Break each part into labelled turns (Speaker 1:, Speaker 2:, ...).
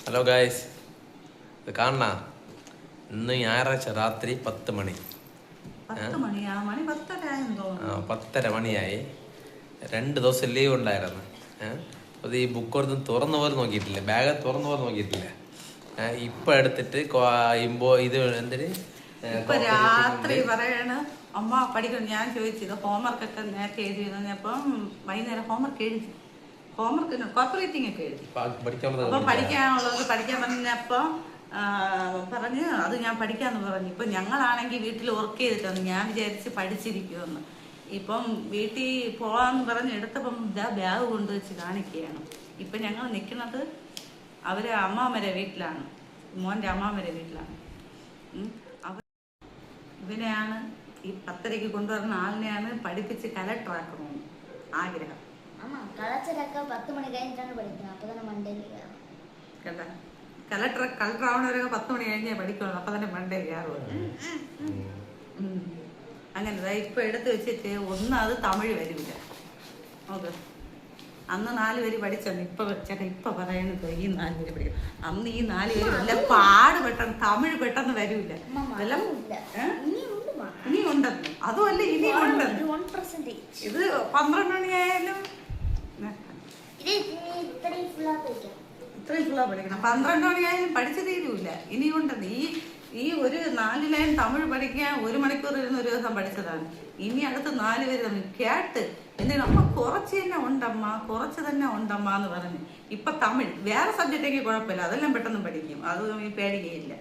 Speaker 1: Hello guys, ഇത് കാണണ ഇന്ന് ഞായറാഴ്ച രാത്രി 10 മണി. 10:30 മണിയായി. 2 ദിവസം ലീവ് ഉണ്ടായിരുന്നു. അത് ഈ ബുക്ക് ഒന്നും തുറന്നു പോലും നോക്കിയിട്ടില്ല, ബാഗ് തുറന്നു പോലും നോക്കിയിട്ടില്ല. ഇപ്പൊ എടുത്തിട്ട് ഇത് എന്തിന്
Speaker 2: രാത്രി പറയണ അമ്മ പഠിക്കണം. ഞാൻ ചോദിച്ചത് ഹോംവർക്ക് ഒക്കെ നേരത്തെ എഴുതി അപ്പം വൈകുന്നേരം ഹോംവർക്ക് എഴുതി, ഹോംവർക്ക് കോപ്പറേറ്റിംഗ് ഒക്കെ എഴുതി. അപ്പൊ പഠിക്കാനുള്ളത് പഠിക്കാൻ പറഞ്ഞപ്പം പറഞ്ഞ് അത് ഞാൻ പഠിക്കാന്ന് പറഞ്ഞു. ഇപ്പൊ ഞങ്ങളാണെങ്കിൽ വീട്ടിൽ വർക്ക് ചെയ്തിട്ടാണ്. ഞാൻ വിചാരിച്ച് പഠിച്ചിരിക്കുമെന്ന്. ഇപ്പം വീട്ടിൽ പോവാന്ന് പറഞ്ഞ് എടുത്തപ്പം ഇതാ ബാഗ് കൊണ്ടുവച്ച് കാണിക്കുകയാണ്. ഇപ്പൊ ഞങ്ങൾ നിൽക്കുന്നത് അവര് അമ്മാമരെ വീട്ടിലാണ്, മോന്റെ അമ്മാമരെ വീട്ടിലാണ്. ഇവനെയാണ് ഈ 10:30 കൊണ്ടുവരുന്ന ആളിനെയാണ് പഠിപ്പിച്ച് കലക്ടറാക്കണമെന്ന് ആഗ്രഹം. കേട്ടാ, കലക്ടർ ആവണവരൊക്കെ 10 മണി കഴിഞ്ഞേ പഠിക്കുള്ളൂ. അപ്പൊ തന്നെ മണ്ടേ കയറുള്ളൂ. അങ്ങനെ ഇപ്പൊ എടുത്ത് വെച്ചിട്ട് അത് തമിഴ് വരില്ല. നോക്ക്, അന്ന് 4 വരി പഠിച്ചാണ്. ഇപ്പൊ ചേട്ടാ ഇപ്പൊ പറയണത് ഈ 4 വരി പഠിക്കും. അന്ന് ഈ 4 വരി വല്ല പാട് പെട്ടെന്ന് തമിഴ് പെട്ടെന്ന് വരൂല. ഇനി ഉണ്ടെന്ന് അതുമല്ല, ഇനി ഉണ്ടെന്ന്. ഇത് 12 മണിയായാലും ഇത്രയും ഫുള്ളാ പഠിക്കണം. 12 മണിയായാലും പഠിച്ചു തീരൂല. ഇനി ഉണ്ടെന്ന്. ഈ ഒരു 4 ലൈൻ തമിഴ് പഠിക്കാൻ 1 മണിക്കൂർ ഇരുന്ന് ഒരു ദിവസം പഠിച്ചതാണ്. ഇനി അടുത്ത് 4 വരെ നമ്മൾ കേട്ട് എന്തെങ്കിലും അമ്മ കുറച്ച് തന്നെ ഉണ്ടമ്മ, കുറച്ച് തന്നെ ഉണ്ടമ്മ എന്ന് പറഞ്ഞ്. ഇപ്പൊ തമിഴ് വേറെ സബ്ജക്റ്റൊക്കെ കുഴപ്പമില്ല, അതെല്ലാം പെട്ടെന്ന് പഠിക്കും, അത് പേടിക്കുകയില്ല.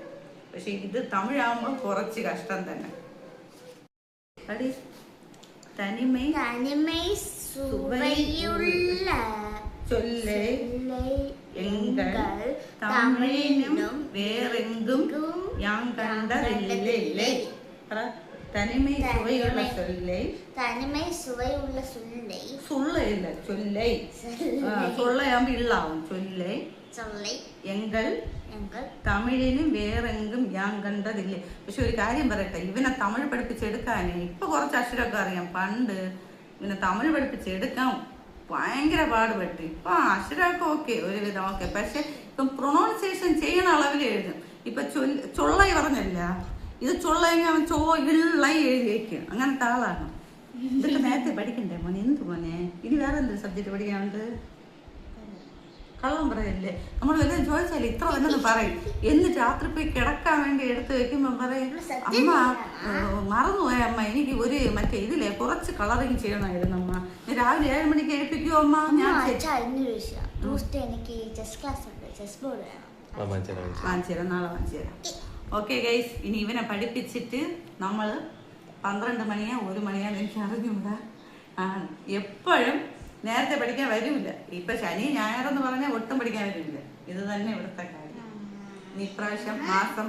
Speaker 2: പക്ഷെ ഇത് തമിഴാകുമ്പോൾ കുറച്ച് കഷ്ടം തന്നെ. തനിമൈ സുവൈയുള്ള ചൊല്ല് എങ്കൾ തമിഴിനും വേറെങ്കും ഞാൻ കണ്ടതില്ലേ. തനിമൈ സുവൈയുള്ള ചൊല്லை,
Speaker 3: തനിമൈ സുവൈയുള്ള ചൊല്லை,
Speaker 2: സുള്ളയില്ല ചൊല്லை, സുള്ളയാകുമ്പോ ഇള്ളാവും. ചൊല്லை എങ്കൾ തമിഴിനും വേറെങ്കും ഞാൻ കണ്ടതില്ലേ. പക്ഷെ ഒരു കാര്യം പറയട്ടെ, ഇവനെ തമിഴ് പഠിപ്പിച്ചെടുക്കാനേ ഇപ്പൊ കുറച്ച് അക്ഷരമൊക്കെ അറിയാം. പണ്ട് ഇവനെ തമിഴ് പഠിപ്പിച്ചെടുക്കാൻ ഭയങ്കര പാടുപെട്ട്. ഇപ്പൊ അക്ഷരമൊക്കെ ഓക്കെ, ഒരുവിധം ഓക്കെ. പക്ഷെ ഇപ്പം പ്രൊണൗൺസിയേഷൻ ചെയ്യണ അളവിൽ എഴുതും. ഇപ്പൊ ചൊള്ളൈ പറഞ്ഞല്ല, ഇത് ചൊള്ളയെങ്കിൽ അവൻ ഇള്ളൈ എഴുതി വയ്ക്കും. അങ്ങനത്തെ ആളാണ്. ഇതൊക്കെ നേരത്തെ പഠിക്കണ്ടേ മോനെ? എന്ത് മോനെ, ഇനി വേറെ എന്ത് സബ്ജക്ട് പഠിക്കാനുണ്ട്? കള്ളം പറയല്ലേ. നമ്മൾ വല്ലതും ചോദിച്ചാൽ ഇത്ര വല്ലത് പറയും. എന്നിട്ട് രാത്രി പോയി കിടക്കാൻ വേണ്ടി എടുത്ത് വെക്കുമ്പോ പറയും അമ്മ മറന്നുപോയ അമ്മ, എനിക്ക് മറ്റേ ഇതിലെ കുറച്ച് കളറിങ് ചെയ്യണമായിരുന്നു അമ്മ. രാവിലെ 7 മണിക്ക് എഴുപ്പിക്കുമോ അമ്മ? ഞാൻ വാങ്ങിച്ചുതരാം, നാളെ വാങ്ങിച്ചുതരാം. ഓക്കെ ഗൈസ്, ഇനി ഇവനെ പഠിപ്പിച്ചിട്ട് നമ്മൾ 12 മണിയാ 1 മണിയാ എനിക്ക് അറിഞ്ഞൂടാ. എപ്പോഴും നേരത്തെ പഠിക്കാൻ വരില്ല. ഇപ്പൊ ശനി ഞായറെന്ന് പറഞ്ഞാൽ ഒട്ടും പഠിക്കാൻ വരില്ല. ഇത് തന്നെ ഇവിടുത്തെ കാര്യം. ഇനി ഇപ്രാവശ്യം മാസം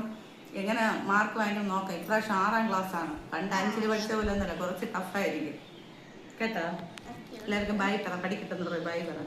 Speaker 2: എങ്ങനെ മാർക്ക് വാങ്ങിക്കും നോക്കാം. ഇപ്രാവശ്യം 6ാം ക്ലാസ് ആണ്. പണ്ട് 5ൽ പഠിച്ച പോലെ ഒന്നല്ല, കുറച്ച് ടഫായിരിക്കും കേട്ടോ. എല്ലാവർക്കും ബൈ പറ, പഠിക്കട്ടെന്ന് പറയും. ബൈ പറ.